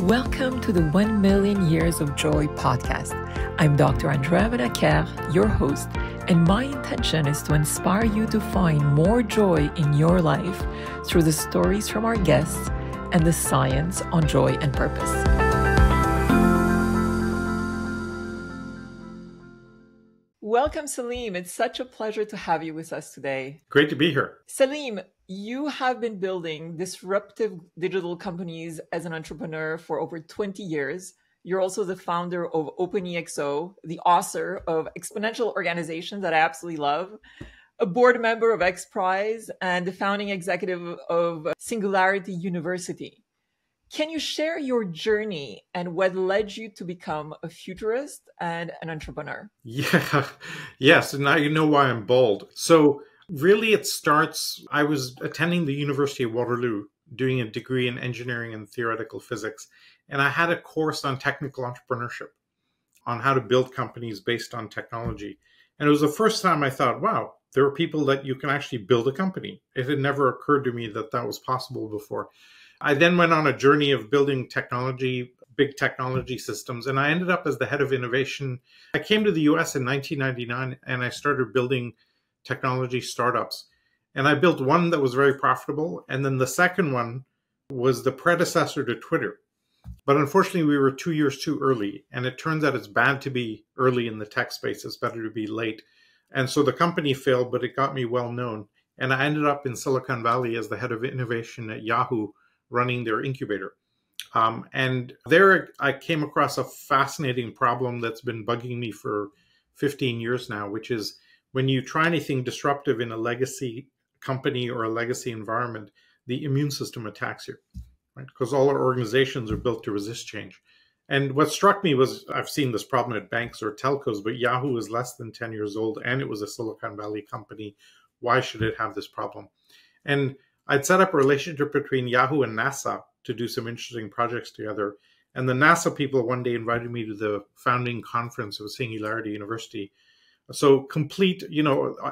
Welcome to the 1 Million Years of Joy podcast. I'm Dr. Andrea Benaker, your host, and my intention is to inspire you to find more joy in your life through the stories from our guests and the science on joy and purpose. Welcome, Salim. It's such a pleasure to have you with us today. Great to be here. Salim, you have been building disruptive digital companies as an entrepreneur for over 20 years. You're also the founder of OpenExO, the author of Exponential Organization that I absolutely love, a board member of X Prize, and the founding executive of Singularity University. Can you share your journey and what led you to become a futurist and an entrepreneur? Yes. And now you know why I'm bold. So really it starts, I was attending the University of Waterloo doing a degree in engineering and theoretical physics. And I had a course on technical entrepreneurship, on how to build companies based on technology. And it was the first time I thought, wow, there are people that you can actually build a company. It had never occurred to me that that was possible before. I then went on a journey of building technology, big technology systems, and I ended up as the head of innovation. I came to the US in 1999 and I started building technology startups. And I built one that was very profitable. And then the second one was the predecessor to Twitter. But unfortunately, we were 2 years too early. And it turns out it's bad to be early in the tech space. It's better to be late. And so the company failed, but it got me well known. And I ended up in Silicon Valley as the head of innovation at Yahoo, running their incubator. And there I came across a fascinating problem that's been bugging me for 15 years now, which is when you try anything disruptive in a legacy company or a legacy environment, the immune system attacks you, right? Because all our organizations are built to resist change. And what struck me was, I've seen this problem at banks or telcos, but Yahoo is less than 10 years old and it was a Silicon Valley company. Why should it have this problem? And I'd set up a relationship between Yahoo and NASA to do some interesting projects together. And the NASA people one day invited me to the founding conference of Singularity University. So complete,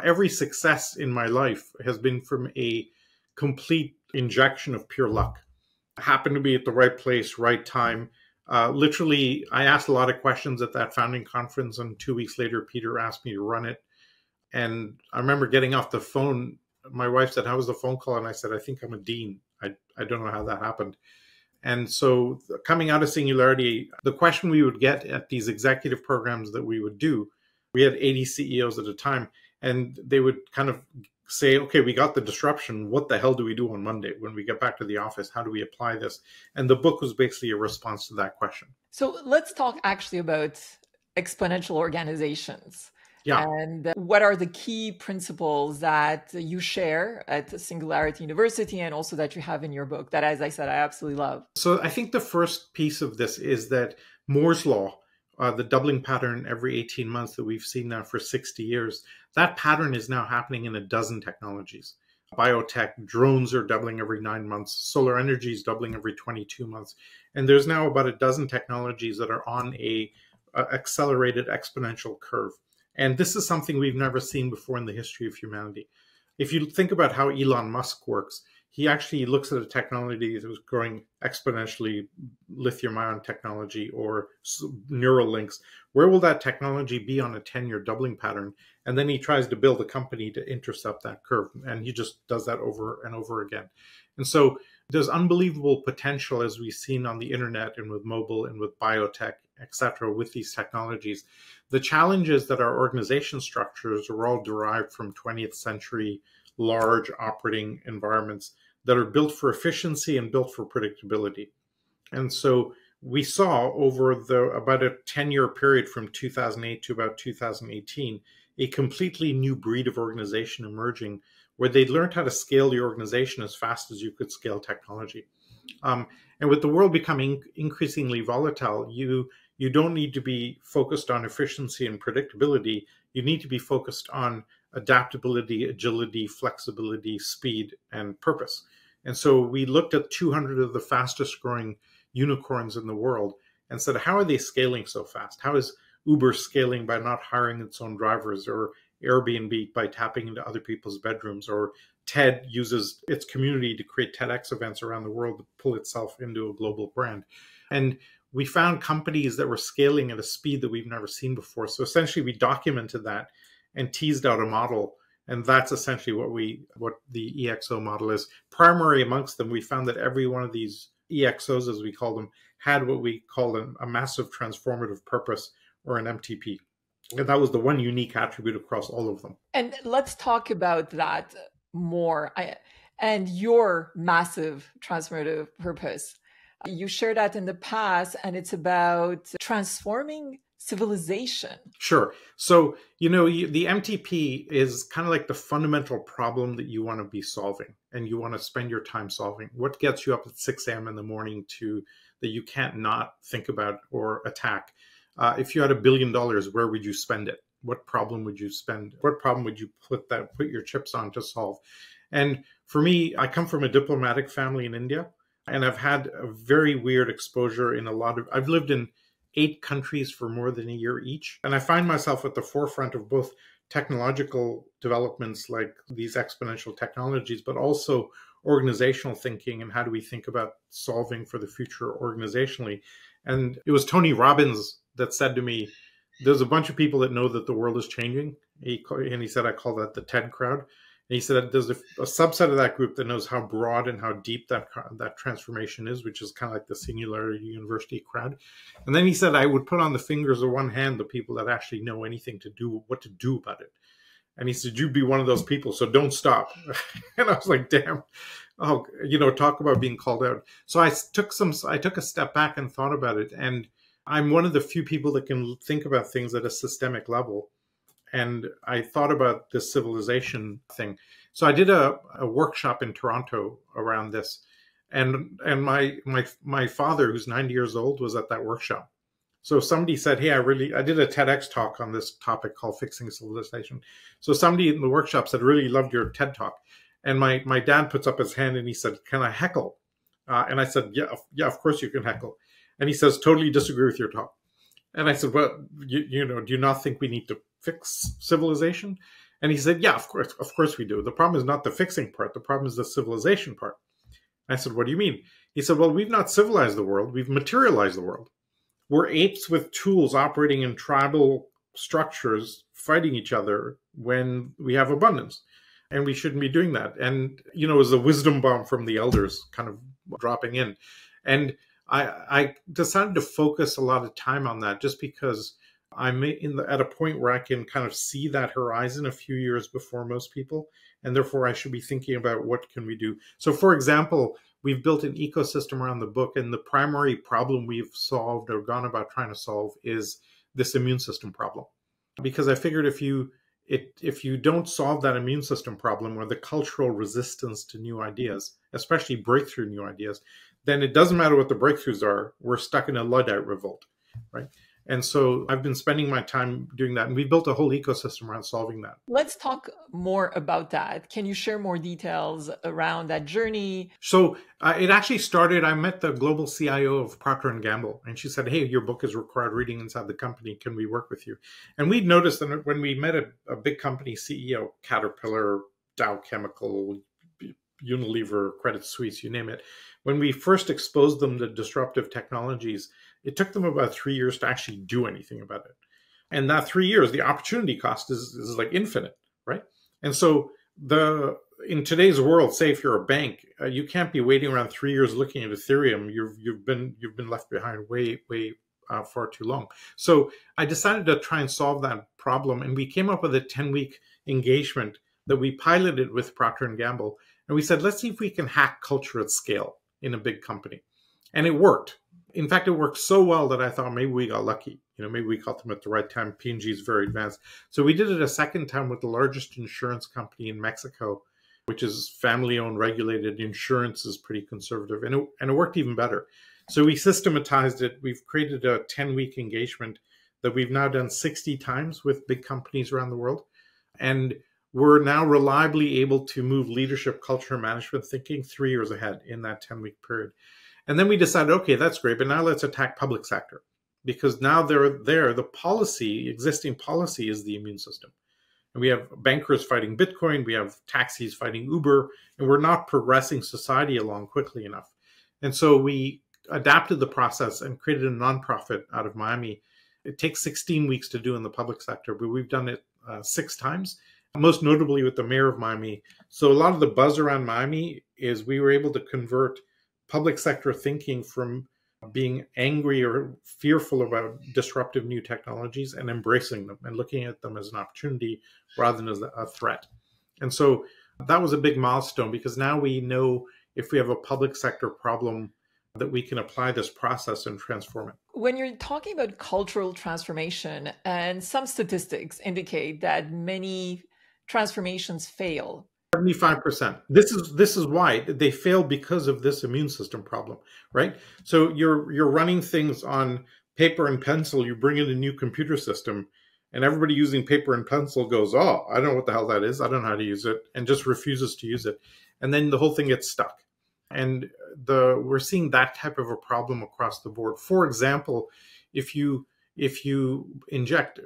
every success in my life has been from a complete injection of pure luck. I happened to be at the right place, right time. Literally, I asked a lot of questions at that founding conference, and 2 weeks later, Peter asked me to run it. And I remember getting off the phone. My wife said, "How was the phone call?" And I said, "I think I'm a dean. I don't know how that happened." And so coming out of Singularity, the question we would get at these executive programs that we would do, we had 80 CEOs at a time, and they would kind of say, okay, we got the disruption. What the hell do we do on Monday when we get back to the office? How do we apply this? And the book was basically a response to that question. So let's talk actually about exponential organizations. Yeah. And what are the key principles that you share at Singularity University and also that you have in your book that, as I said, I absolutely love? So I think the first piece of this is that Moore's Law, the doubling pattern every 18 months that we've seen now for 60 years, that pattern is now happening in a dozen technologies. Biotech, drones are doubling every 9 months. Solar energy is doubling every 22 months. And there's now about a dozen technologies that are on a accelerated exponential curve. And this is something we've never seen before in the history of humanity. If you think about how Elon Musk works, he actually looks at a technology that was growing exponentially, lithium-ion technology or neural links. Where will that technology be on a 10-year doubling pattern? And then he tries to build a company to intercept that curve. And he just does that over and over again. And so there's unbelievable potential, as we've seen on the internet and with mobile and with biotech, et cetera, with these technologies. The challenge is that our organization structures are all derived from 20th century large operating environments that are built for efficiency and built for predictability. And so we saw over about a 10-year period from 2008 to about 2018, a completely new breed of organization emerging where they learned how to scale the organization as fast as you could scale technology. And with the world becoming increasingly volatile, you don't need to be focused on efficiency and predictability. You need to be focused on adaptability, agility, flexibility, speed, and purpose. And so we looked at 200 of the fastest growing unicorns in the world and said, how are they scaling so fast? How is Uber scaling by not hiring its own drivers, or Airbnb by tapping into other people's bedrooms, or TED uses its community to create TEDx events around the world to pull itself into a global brand. And we found companies that were scaling at a speed that we've never seen before. So essentially we documented that and teased out a model. And that's essentially what the EXO model is. Primary amongst them, we found that every one of these EXOs, as we call them, had what we call a massive transformative purpose, or an MTP. And that was the one unique attribute across all of them. And let's talk about that more. And your massive transformative purpose. You shared that in the past, and it's about transforming civilization. Sure. So, the MTP is kind of like the fundamental problem that you want to be solving and you want to spend your time solving. What gets you up at 6 a.m. in the morning that you can't not think about or attack? If you had $1 billion, where would you spend it? What problem would you spend? What problem would you put your chips on to solve? And for me, I come from a diplomatic family in India, and I've had a very weird exposure I've lived in 8 countries for more than a year each. And I find myself at the forefront of both technological developments like these exponential technologies, but also organizational thinking and how do we think about solving for the future organizationally. And it was Tony Robbins that said to me, there's a bunch of people that know that the world is changing. And he said, I call that the TED crowd. And he said there's a subset of that group that knows how broad and how deep that transformation is, which is kind of like the Singularity University crowd. And then he said, I would put on the fingers of one hand the people that actually know what to do about it. And he said, you'd be one of those people, so don't stop. And I was like, damn, talk about being called out. So I took a step back and thought about it. And I'm one of the few people that can think about things at a systemic level. And I thought about this civilization thing. So I did a workshop in Toronto around this. And my father, who's 90 years old, was at that workshop. So somebody said, hey, I did a TEDx talk on this topic called Fixing Civilization. So somebody in the workshop said, really loved your TED talk. And my dad puts up his hand and he said, can I heckle? And I said, yeah, of course you can heckle. And he says, totally disagree with your talk. And I said, well, do you not think we need to fix civilization? And he said, yeah, of course we do. The problem is not the fixing part. The problem is the civilization part. And I said, what do you mean? He said, well, we've not civilized the world. We've materialized the world. We're apes with tools operating in tribal structures, fighting each other when we have abundance. And we shouldn't be doing that. And, it was a wisdom bomb from the elders kind of dropping in. And I decided to focus a lot of time on that just because I'm at a point where I can kind of see that horizon a few years before most people. And therefore, I should be thinking about what can we do. So, for example, we've built an ecosystem around the book. And the primary problem we've solved or gone about trying to solve is this immune system problem. Because I figured if you don't solve that immune system problem or the cultural resistance to new ideas, especially breakthrough new ideas, then it doesn't matter what the breakthroughs are. We're stuck in a Luddite revolt, right? And so I've been spending my time doing that. And we built a whole ecosystem around solving that. Let's talk more about that. Can you share more details around that journey? So it actually started, I met the global CIO of Procter & Gamble. And she said, hey, your book is required reading inside the company. Can we work with you? And we'd noticed that when we met a big company CEO, Caterpillar, Dow Chemical, Unilever, Credit Suisse, you name it, when we first exposed them to disruptive technologies, it took them about 3 years to actually do anything about it. And that 3 years, the opportunity cost is like infinite, right? And so in today's world, say if you're a bank, you can't be waiting around 3 years looking at Ethereum. You've been left behind way far too long. So I decided to try and solve that problem, and we came up with a 10-week engagement that we piloted with Procter & Gamble. And we said, let's see if we can hack culture at scale in a big company. And it worked. In fact, it worked so well that I thought maybe we got lucky. Maybe we caught them at the right time. P&G is very advanced. So we did it a second time with the largest insurance company in Mexico, which is family-owned, regulated. Insurance is pretty conservative. And it worked even better. So we systematized it. We've created a 10-week engagement that we've now done 60 times with big companies around the world. And we're now reliably able to move leadership, culture, and management thinking 3 years ahead in that 10-week period. And then we decided, okay, that's great, but now let's attack public sector. Because now the existing policy is the immune system. and we have bankers fighting Bitcoin, we have taxis fighting Uber, and we're not progressing society along quickly enough. And so we adapted the process and created a nonprofit out of Miami. It takes 16 weeks to do in the public sector, but we've done it 6 times, most notably with the mayor of Miami. So a lot of the buzz around Miami is we were able to convert public sector thinking from being angry or fearful about disruptive new technologies and embracing them and looking at them as an opportunity rather than as a threat. And so that was a big milestone, because now we know if we have a public sector problem that we can apply this process and transform it. When you're talking about cultural transformation, and some statistics indicate that many transformations fail. 75%. This is why they fail, because of this immune system problem, right? So you're running things on paper and pencil. You bring in a new computer system, and everybody using paper and pencil goes, "Oh, I don't know what the hell that is. I don't know how to use it," and just refuses to use it, and then the whole thing gets stuck. And we're seeing that type of a problem across the board. For example, if you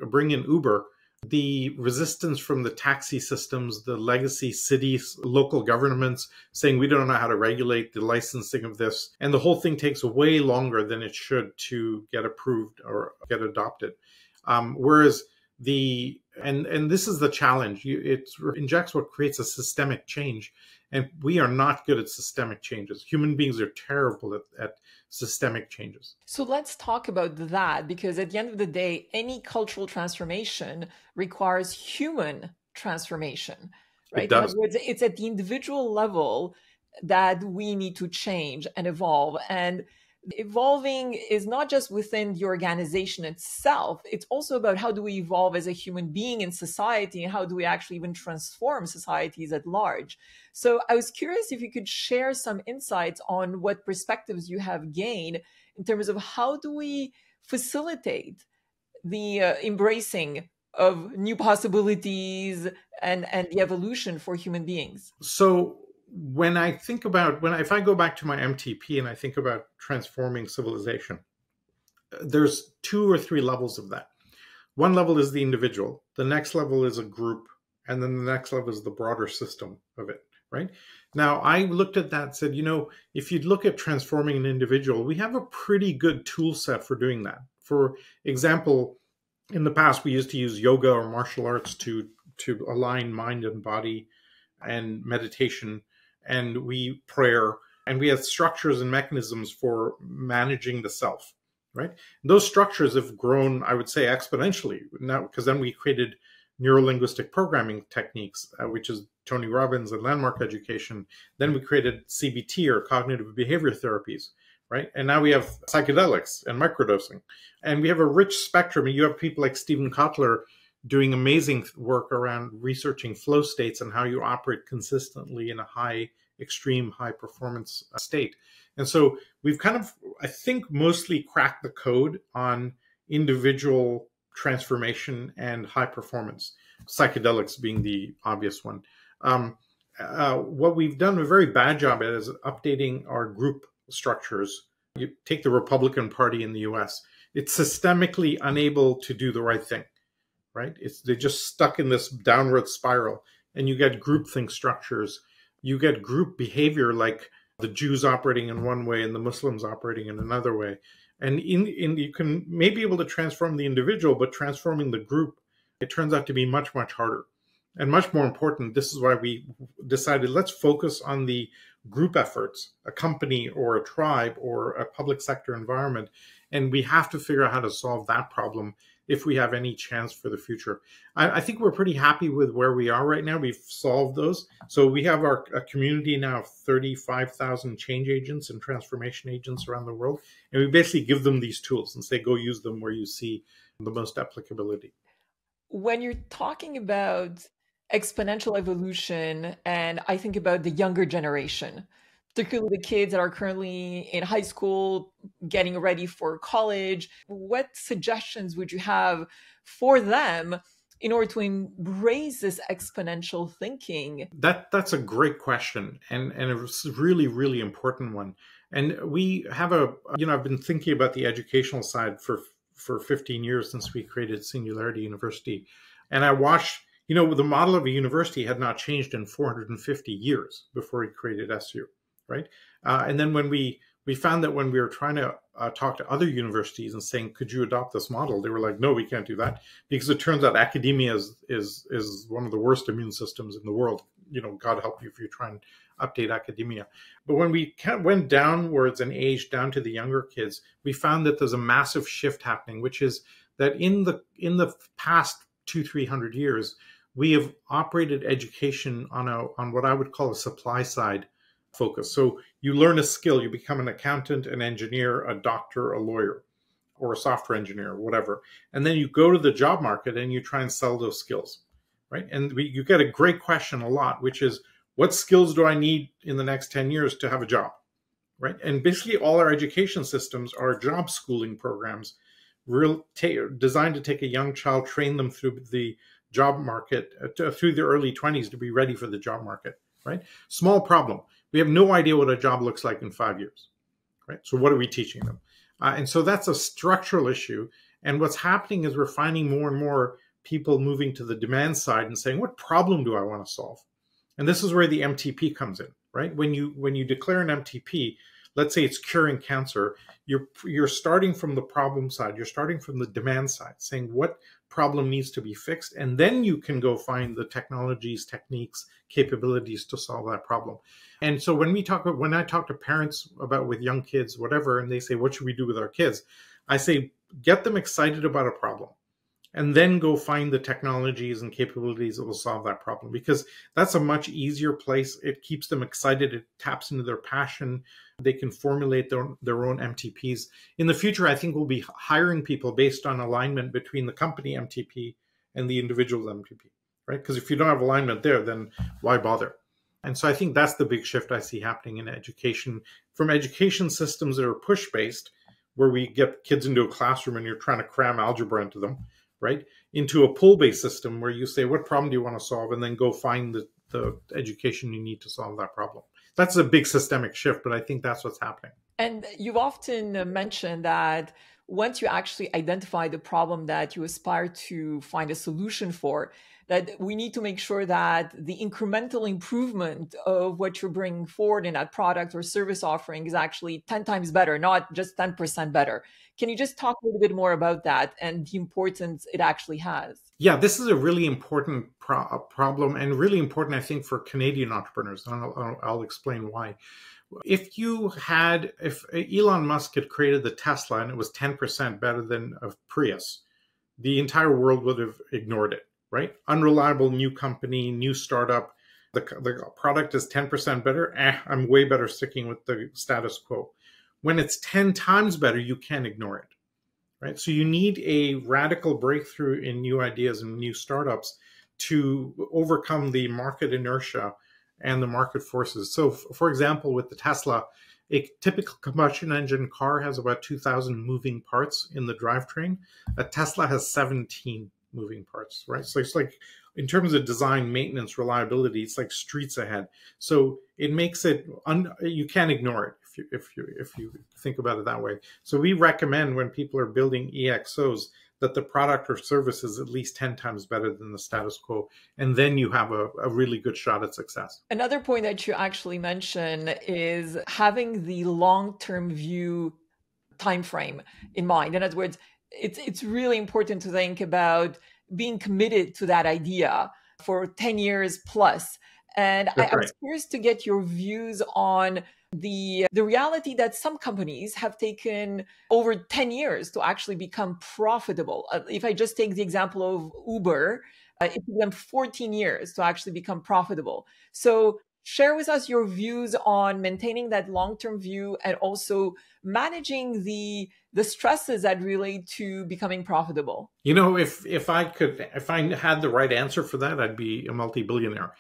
bring in Uber, the resistance from the taxi systems, the legacy cities, local governments saying we don't know how to regulate the licensing of this, and the whole thing takes way longer than it should to get approved or get adopted. Whereas and this is the challenge. Injects what creates a systemic change, and we are not good at systemic changes. Human beings are terrible at systemic changes. So let's talk about that, because at the end of the day, any cultural transformation requires human transformation, right? It does. In other words, it's at the individual level that we need to change and evolve. And evolving is not just within the organization itself. It's also about how do we evolve as a human being in society, and how do we actually even transform societies at large. So I was curious if you could share some insights on what perspectives you have gained in terms of how do we facilitate the embracing of new possibilities and the evolution for human beings. So if I go back to my MTP and I think about transforming civilization, there's 2 or 3 levels of that. One level is the individual, the next level is a group, and then the next level is the broader system of it, right? Now, I looked at that and said, if you'd look at transforming an individual, we have a pretty good tool set for doing that. For example, in the past, we used to use yoga or martial arts to align mind and body, and meditation, and prayer, and we have structures and mechanisms for managing the self, right? Those structures have grown, I would say, exponentially now, because then we created neuro-linguistic programming techniques, which is Tony Robbins and landmark education. Then we created CBT, or cognitive behavior therapies, right? And now we have psychedelics and microdosing, and we have a rich spectrum. And you have people like Stephen Kotler doing amazing work around researching flow states and how you operate consistently in a extreme high performance state. And so we've kind of, I think, mostly cracked the code on individual transformation and high performance, psychedelics being the obvious one. What we've done a very bad job at is updating our group structures. You take the Republican Party in the US, it's systemically unable to do the right thing. Right? They're just stuck in this downward spiral, and you get groupthink structures. You get group behavior, like the Jews operating in one way and the Muslims operating in another way. And you can maybe be able to transform the individual, but transforming the group, it turns out to be much, much harder. And much more important, this is why we decided let's focus on the group efforts, a company or a tribe or a public sector environment. And we have to figure out how to solve that problem if we have any chance for the future. I think we're pretty happy with where we are right now. We've solved those. So we have a community now of 35,000 change agents and transformation agents around the world. And we basically give them these tools and say, go use them where you see the most applicability. When you're talking about exponential evolution, and I think about the younger generation, particularly the kids that are currently in high school, getting ready for college, what suggestions would you have for them in order to embrace this exponential thinking? That's a great question, and it's a really, really important one. And we have I've been thinking about the educational side for 15 years since we created Singularity University. And I watched The model of a university had not changed in 450 years before he created SU, right? And then when we found that when we were trying to talk to other universities and saying, could you adopt this model? They were like, no, we can't do that, because it turns out academia is one of the worst immune systems in the world. God help you if you try and update academia. But when we went downwards in age, down to the younger kids, we found that there's a massive shift happening, which is that in the past 200-300 years, we have operated education on what I would call a supply side focus. So you learn a skill, you become an accountant, an engineer, a doctor, a lawyer, or a software engineer, whatever. And then you go to the job market and you try and sell those skills, right? And you get a great question a lot, which is, what skills do I need in the next 10 years to have a job, right? And basically all our education systems are job schooling programs designed to take a young child, train them through the job market, through the early 20s to be ready for the job market, right? Small problem. We have no idea what a job looks like in 5 years, right? So what are we teaching them? And so that's a structural issue. And what's happening is we're finding more and more people moving to the demand side and saying, what problem do I want to solve? And this is where the MTP comes in, right? When you declare an MTP, let's say it's curing cancer, you're starting from the problem side, you're starting from the demand side, saying what problem needs to be fixed, and then you can go find the technologies, techniques, capabilities to solve that problem. And so when I talk to parents about with young kids, whatever, and they say, what should we do with our kids? I say, get them excited about a problem, and then go find the technologies and capabilities that will solve that problem, because that's a much easier place. It keeps them excited. It taps into their passion. They can formulate their own MTPs. In the future, I think we'll be hiring people based on alignment between the company MTP and the individual's MTP, right? Because if you don't have alignment there, then why bother? And so I think that's the big shift I see happening in education, from education systems that are push-based, where we get kids into a classroom and you're trying to cram algebra into them, right? Into a pull-based system where you say, what problem do you want to solve? And then go find the education you need to solve that problem. That's a big systemic shift, but I think that's what's happening. And you've often mentioned that once you actually identify the problem that you aspire to find a solution for, that we need to make sure that the incremental improvement of what you're bringing forward in that product or service offering is actually 10 times better, not just 10% better. Can you just talk a little bit more about that and the importance it actually has? Yeah, this is a really important problem, and really important, I think, for Canadian entrepreneurs. And I'll explain why. If Elon Musk had created the Tesla and it was 10% better than a Prius, the entire world would have ignored it, right? Unreliable new company, new startup. The product is 10% better. I'm way better sticking with the status quo. When it's 10 times better, you can't ignore it, right? So you need a radical breakthrough in new ideas and new startups to overcome the market inertia and the market forces. So, for example, with the Tesla, a typical combustion engine car has about 2,000 moving parts in the drivetrain. A Tesla has 17 moving parts, right? So it's like, in terms of design, maintenance, reliability, it's like streets ahead. So it makes it, you can't ignore it if you think about it that way. So we recommend when people are building EXOs that the product or service is at least 10 times better than the status quo. And then you have a really good shot at success. Another point that you actually mention is having the long-term view time frame in mind. In other words, it's really important to think about being committed to that idea for 10 years plus. And I was curious to get your views on the reality that some companies have taken over 10 years to actually become profitable. If I just take the example of Uber, it took them 14 years to actually become profitable. So share with us your views on maintaining that long-term view and also managing the stresses that relate to becoming profitable. If I had the right answer for that, I'd be a multi-billionaire.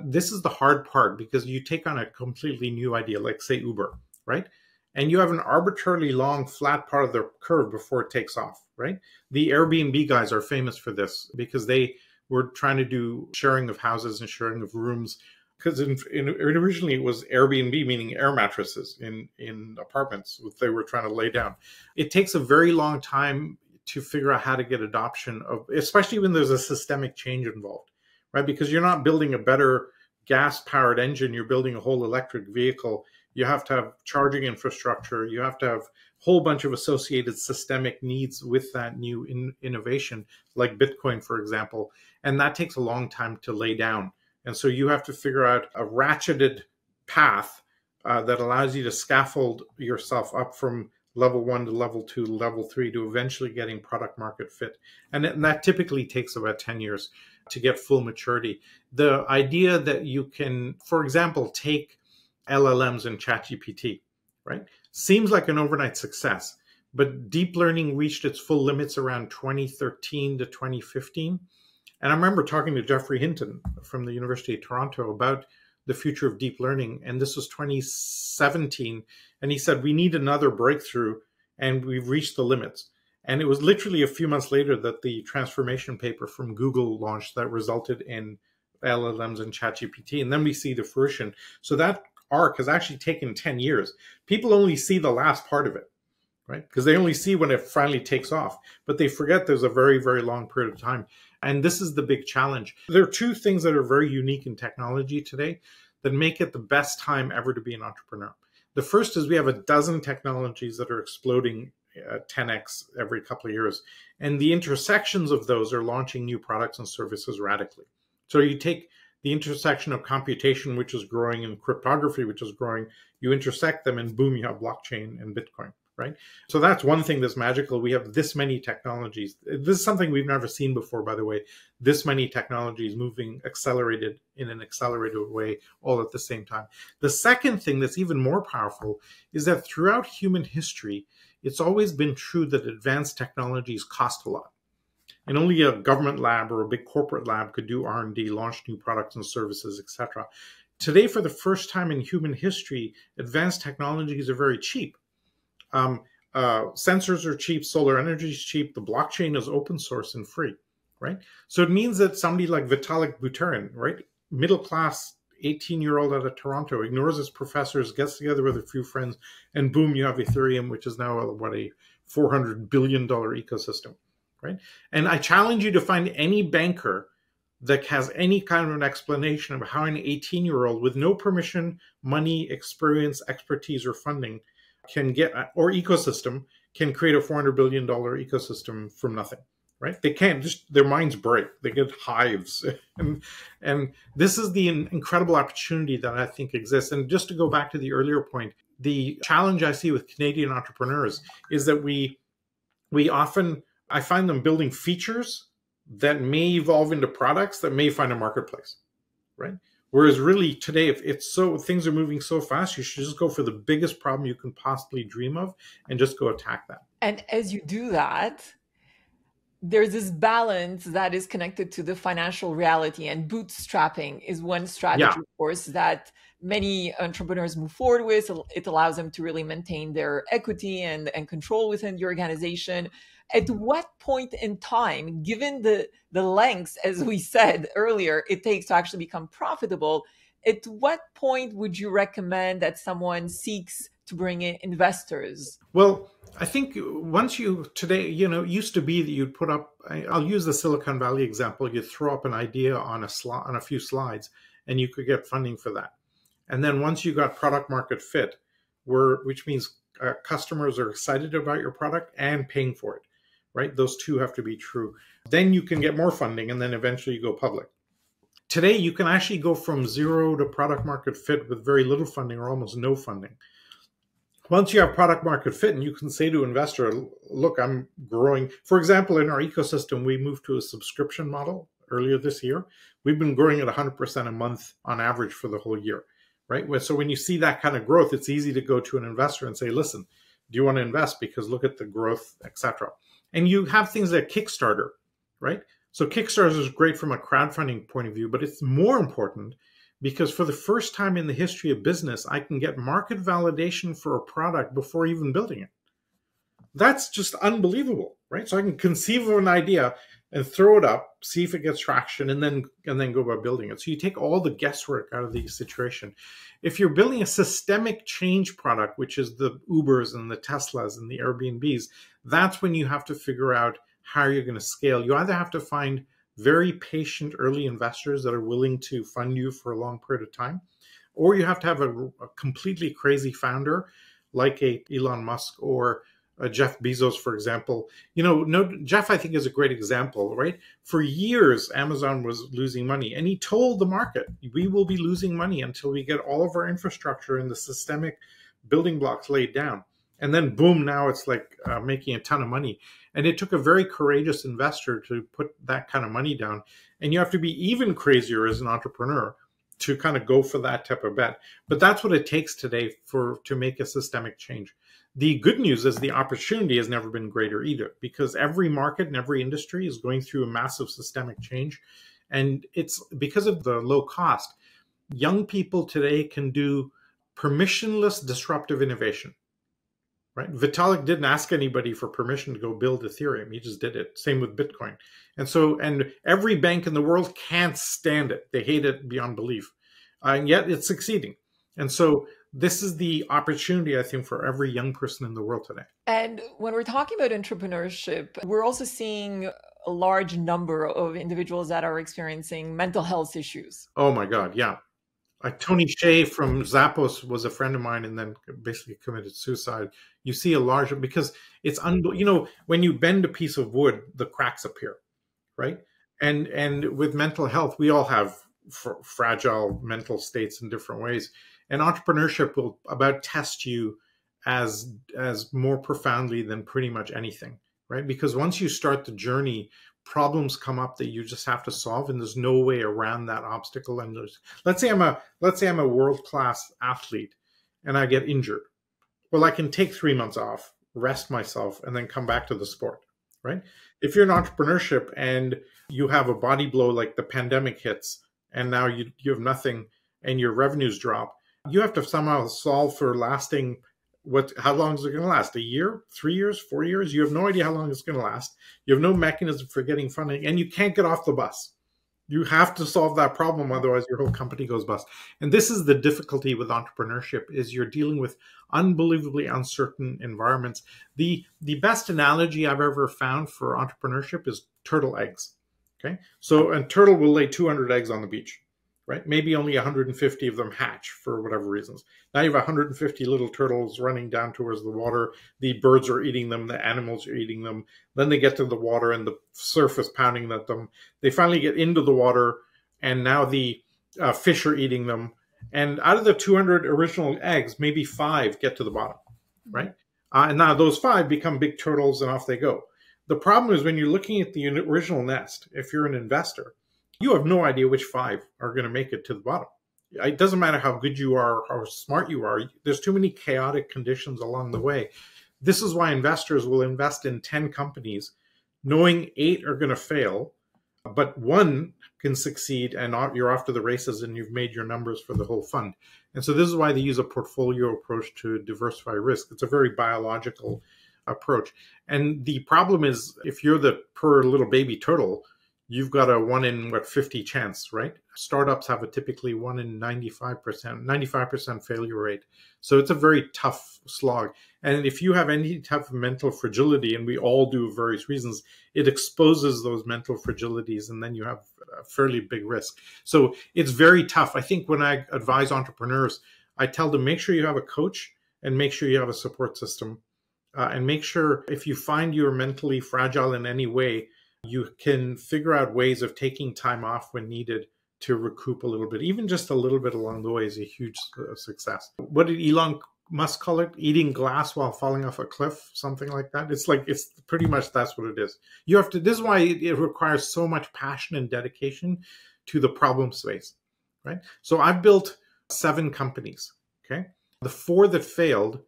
This is the hard part, because you take on a completely new idea, like say Uber, right? And you have an arbitrarily long flat part of the curve before it takes off, right? The Airbnb guys are famous for this because they were trying to do sharing of houses and sharing of rooms. Because originally it was Airbnb, meaning air mattresses in apartments they were trying to lay down. It takes a very long time to figure out how to get adoption of, especially when there's a systemic change involved, right? Because you're not building a better gas-powered engine, you're building a whole electric vehicle. You have to have charging infrastructure. You have to have a whole bunch of associated systemic needs with that new innovation, like Bitcoin, for example. And that takes a long time to lay down. And so you have to figure out a ratcheted path that allows you to scaffold yourself up from level 1 to level 2 to level 3 to eventually getting product market fit. And that typically takes about 10 years to get full maturity. The idea that you can, for example, take LLMs and ChatGPT, right? Seems like an overnight success, but deep learning reached its full limits around 2013 to 2015. And I remember talking to Jeffrey Hinton from the University of Toronto about the future of deep learning. And this was 2017. And he said, we need another breakthrough and we've reached the limits. And it was literally a few months later that the transformation paper from Google launched that resulted in LLMs and ChatGPT. And then we see the fruition. So that arc has actually taken 10 years. People only see the last part of it, right? Because they only see when it finally takes off, but they forget there's a very, very long period of time. And this is the big challenge. There are two things that are very unique in technology today that make it the best time ever to be an entrepreneur. The first is we have a dozen technologies that are exploding 10x every couple of years. And the intersections of those are launching new products and services radically. So you take the intersection of computation, which is growing, and cryptography, which is growing, you intersect them and boom, you have blockchain and Bitcoin, right? So that's one thing that's magical. We have this many technologies. This is something we've never seen before, by the way, this many technologies moving accelerated in an accelerated way all at the same time. The second thing that's even more powerful is that throughout human history, it's always been true that advanced technologies cost a lot. And only a government lab or a big corporate lab could do R&D, launch new products and services, etc. Today, for the first time in human history, advanced technologies are very cheap. Sensors are cheap, solar energy is cheap, the blockchain is open source and free, right? So it means that somebody like Vitalik Buterin, right, middle class 18-year-old out of Toronto, ignores his professors, gets together with a few friends, and boom, you have Ethereum, which is now a $400 billion ecosystem, right? And I challenge you to find any banker that has any kind of an explanation of how an 18-year-old with no permission, money, experience, expertise, or funding can get, or ecosystem, can create a $400 billion ecosystem from nothing, right? They can't, just their minds break. They get hives. and this is the incredible opportunity that I think exists. And just to go back to the earlier point, the challenge I see with Canadian entrepreneurs is that we often, I find them building features that may evolve into products that may find a marketplace, right? Whereas really today, if it's so, things are moving so fast, you should just go for the biggest problem you can possibly dream of and just go attack that. And as you do that, there's this balance that is connected to the financial reality, and bootstrapping is one strategy, of course, that many entrepreneurs move forward with. It allows them to really maintain their equity and control within the organization. At what point in time, given the lengths, as we said earlier, it takes to actually become profitable, at what point would you recommend that someone seeks to bring in investors? Well, I think once you, today, it used to be that you'd put up, I'll use the Silicon Valley example, you'd throw up an idea on a few slides and you could get funding for that. And then once you got product market fit, which means customers are excited about your product and paying for it, right? Those two have to be true. Then you can get more funding and then eventually you go public. Today, you can actually go from zero to product market fit with very little funding or almost no funding. Once you have product market fit and you can say to an investor, look, I'm growing. For example, in our ecosystem, we moved to a subscription model earlier this year. We've been growing at 100% a month on average for the whole year, right? So when you see that kind of growth, it's easy to go to an investor and say, listen, do you want to invest? Because look at the growth, etc. And you have things like Kickstarter, right? So Kickstarter is great from a crowdfunding point of view, but it's more important because for the first time in the history of business, I can get market validation for a product before even building it. That's just unbelievable, right? So I can conceive of an idea and throw it up, see if it gets traction, and then go about building it. So you take all the guesswork out of the situation. If you're building a systemic change product, which is the Ubers and the Teslas and the Airbnbs, that's when you have to figure out how you're going to scale. You either have to find very patient early investors that are willing to fund you for a long period of time, or you have to have a completely crazy founder like a Elon Musk or Jeff Bezos, for example. Jeff, I think, is a great example, right? For years, Amazon was losing money, and he told the market, we will be losing money until we get all of our infrastructure and the systemic building blocks laid down. And then boom, now it's like making a ton of money. And it took a very courageous investor to put that kind of money down. And you have to be even crazier as an entrepreneur to kind of go for that type of bet. But that's what it takes today to make a systemic change. The good news is the opportunity has never been greater either, because every market and every industry is going through a massive systemic change. And it's because of the low cost. Young people today can do permissionless disruptive innovation. Right? Vitalik didn't ask anybody for permission to go build Ethereum. He just did it. Same with Bitcoin. And every bank in the world can't stand it. They hate it beyond belief. And yet it's succeeding. And so this is the opportunity, I think, for every young person in the world today. And when we're talking about entrepreneurship, we're also seeing a large number of individuals that are experiencing mental health issues. Oh my God, yeah. Tony Hsieh from Zappos was a friend of mine and then basically committed suicide. You see a larger, because it's, when you bend a piece of wood, the cracks appear, right? And with mental health, we all have fragile mental states in different ways. And entrepreneurship will about test you as more profoundly than pretty much anything, right? Because once you start the journey, problems come up that you just have to solve, and there's no way around that obstacle. And let's say I'm a world-class athlete and I get injured. Well, I can take 3 months off, rest myself, and then come back to the sport, right? If you're in entrepreneurship and you have a body blow like the pandemic hits, and now you have nothing and your revenues drop, you have to somehow solve for lasting. How long is it going to last? A year, 3 years, 4 years? You have no idea how long it's going to last. You have no mechanism for getting funding, and you can't get off the bus. You have to solve that problem, otherwise your whole company goes bust. And this is the difficulty with entrepreneurship, is you're dealing with unbelievably uncertain environments. The best analogy I've ever found for entrepreneurship is turtle eggs. Okay, so a turtle will lay 200 eggs on the beach. Right? Maybe only 150 of them hatch for whatever reasons. Now you have 150 little turtles running down towards the water. The birds are eating them. The animals are eating them. Then they get to the water and the surf is pounding at them. They finally get into the water, and now the fish are eating them. And out of the 200 original eggs, maybe 5 get to the bottom, right? And now those 5 become big turtles and off they go. The problem is when you're looking at the original nest, if you're an investor, you have no idea which 5 are going to make it to the bottom. It doesn't matter how good you are, how smart you are. There's too many chaotic conditions along the way. This is why investors will invest in 10 companies, knowing 8 are going to fail, but 1 can succeed, and you're off to the races and you've made your numbers for the whole fund. And so this is why they use a portfolio approach to diversify risk. It's a very biological approach. And the problem is, if you're the poor little baby turtle, you've got a 1 in 50 chance, right? Startups have a typically 1 in 95% failure rate. So it's a very tough slog. And if you have any type of mental fragility, and we all do for various reasons, it exposes those mental fragilities, and then you have a fairly big risk. So it's very tough. I think when I advise entrepreneurs, I tell them, make sure you have a coach and make sure you have a support system. And make sure if you find you're mentally fragile in any way, you can figure out ways of taking time off when needed to recoup a little bit. Even just a little bit along the way is a huge success. What did Elon Musk call it? Eating glass while falling off a cliff, something like that. It's pretty much that's what it is. You have to. This is why it requires so much passion and dedication to the problem space, right? So I've built 7 companies. Okay, the 4 that failed,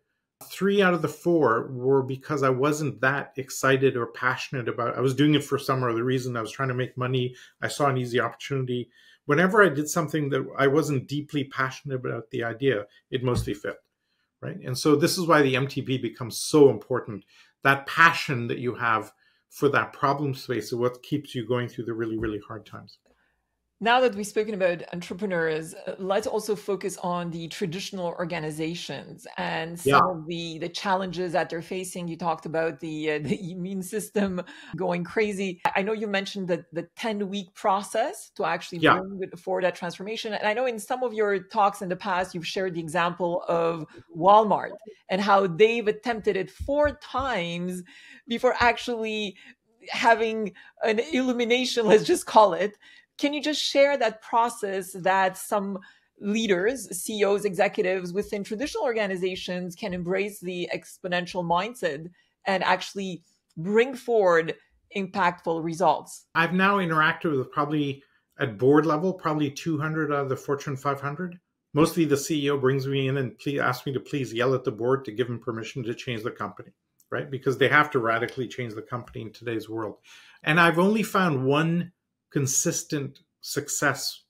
3 out of the 4 were because I wasn't that excited or passionate about it. I was doing it for some other reason. I was trying to make money. I saw an easy opportunity. Whenever I did something that I wasn't deeply passionate about the idea, it mostly failed, right? And so this is why the MTP becomes so important. That passion that you have for that problem space of what keeps you going through the really, really hard times. Now that we've spoken about entrepreneurs, let's also focus on the traditional organizations and Yeah. some of the challenges that they're facing. You talked about the immune system going crazy. I know you mentioned the 10-week process to actually Yeah. bring forward that transformation. And I know in some of your talks in the past, you've shared the example of Walmart and how they've attempted it 4 times before actually having an illumination, let's just call it. Can you just share that process that some leaders, CEOs, executives within traditional organizations can embrace the exponential mindset and actually bring forward impactful results? I've now interacted with probably at board level, probably 200 out of the Fortune 500. Mostly the CEO brings me in and asks me to please yell at the board to give him permission to change the company, right? Because they have to radically change the company in today's world. And I've only found one consistent success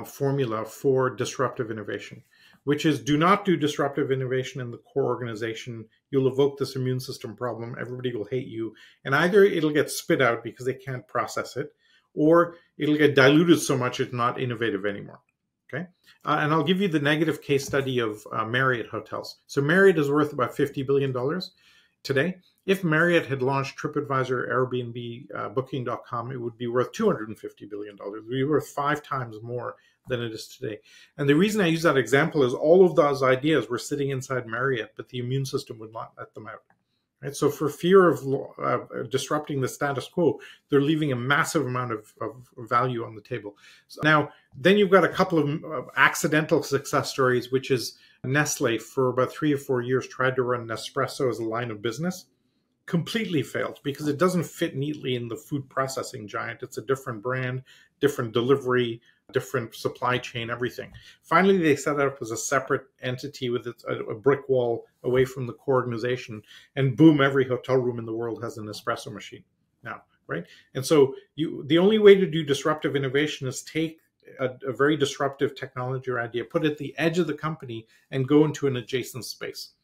formula for disruptive innovation, which is do not do disruptive innovation in the core organization. You'll evoke this immune system problem. Everybody will hate you. And either it'll get spit out because they can't process it, or it'll get diluted so much it's not innovative anymore. Okay. And I'll give you the negative case study of Marriott hotels. So Marriott is worth about $50 billion today. If Marriott had launched TripAdvisor, Airbnb, Booking.com, it would be worth $250 billion. It would be worth 5 times more than it is today. And the reason I use that example is all of those ideas were sitting inside Marriott, but the immune system would not let them out. Right? So for fear of disrupting the status quo, they're leaving a massive amount of value on the table. So now, then you've got a couple of accidental success stories, which is Nestle for about 3 or 4 years tried to run Nespresso as a line of business. Completely failed because it doesn't fit neatly in the food processing giant. It's a different brand, different delivery, different supply chain, everything. Finally, they set it up as a separate entity with a brick wall away from the core organization, and boom, every hotel room in the world has an espresso machine now, right? And so the only way to do disruptive innovation is take a very disruptive technology or idea, put it at the edge of the company, and go into an adjacent space.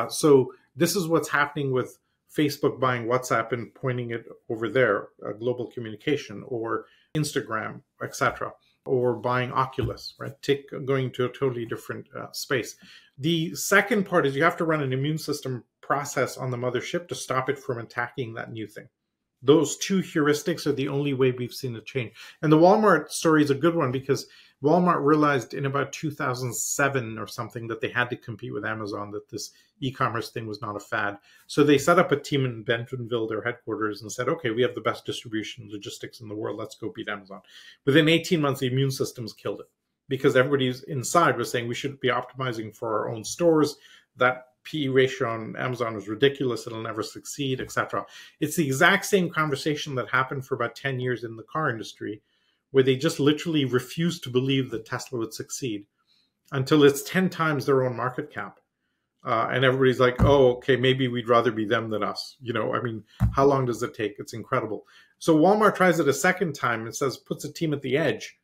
So this is what's happening with Facebook buying WhatsApp and pointing it over there, global communication, or Instagram, etc., or buying Oculus, right? Going to a totally different space. The second part is you have to run an immune system process on the mothership to stop it from attacking that new thing. Those two heuristics are the only way we've seen it change. And the Walmart story is a good one because Walmart realized in about 2007 or something that they had to compete with Amazon, that this e-commerce thing was not a fad. So they set up a team in Bentonville, their headquarters, and said, okay, we have the best distribution logistics in the world. Let's go beat Amazon. Within 18 months, the immune systems killed it because everybody's inside was saying we should be optimizing for our own stores. That PE ratio on Amazon is ridiculous. It'll never succeed, etc. It's the exact same conversation that happened for about 10 years in the car industry, where they just literally refused to believe that Tesla would succeed until it's 10 times their own market cap. And everybody's like, oh, okay, maybe we'd rather be them than us. You know, I mean, how long does it take? It's incredible. So Walmart tries it a second time and puts a team at the edge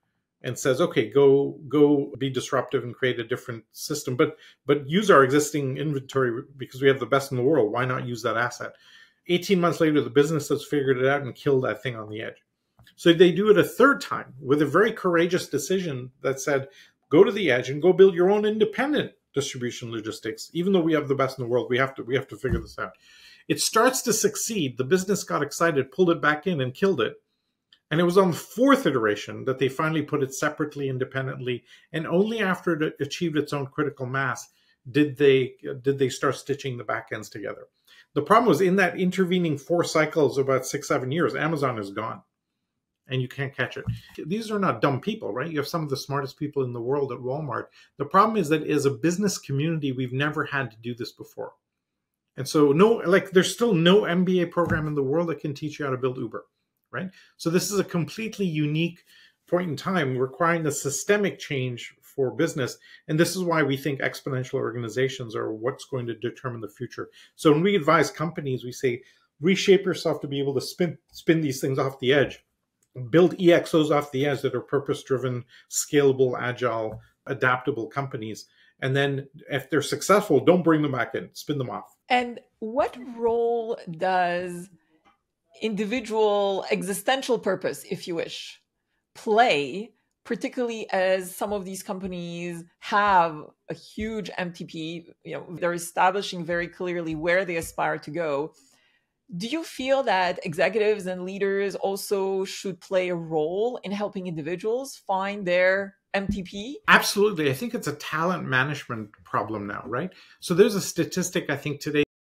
and says, okay, go be disruptive and create a different system, but use our existing inventory because we have the best in the world. Why not use that asset? 18 months later, the business has figured it out and killed that thing on the edge. So they do it a third time with a very courageous decision that said, go to the edge and go build your own independent distribution logistics. Even though we have the best in the world, we have to figure this out. It starts to succeed. The business got excited, pulled it back in and killed it. And it was on the fourth iteration that they finally put it separately, independently. And only after it achieved its own critical mass did they start stitching the back ends together. The problem was in that intervening 4 cycles, about 6-7 years, Amazon is gone. And you can't catch it. These are not dumb people, right? You have some of the smartest people in the world at Walmart. The problem is that as a business community, we've never had to do this before. And so there's still no MBA program in the world that can teach you how to build Uber, right? So this is a completely unique point in time requiring a systemic change for business. And this is why we think exponential organizations are what's going to determine the future. So when we advise companies, we say, reshape yourself to be able to spin these things off the edge. Build EXOs off the edge that are purpose-driven, scalable, agile, adaptable companies. And then if they're successful, don't bring them back in, spin them off. And what role does individual existential purpose, if you wish, play, particularly as some of these companies have a huge MTP, they're establishing very clearly where they aspire to go. Do you feel that executives and leaders also should play a role in helping individuals find their MTP? Absolutely. I think it's a talent management problem now, right? So there's a statistic, I think, today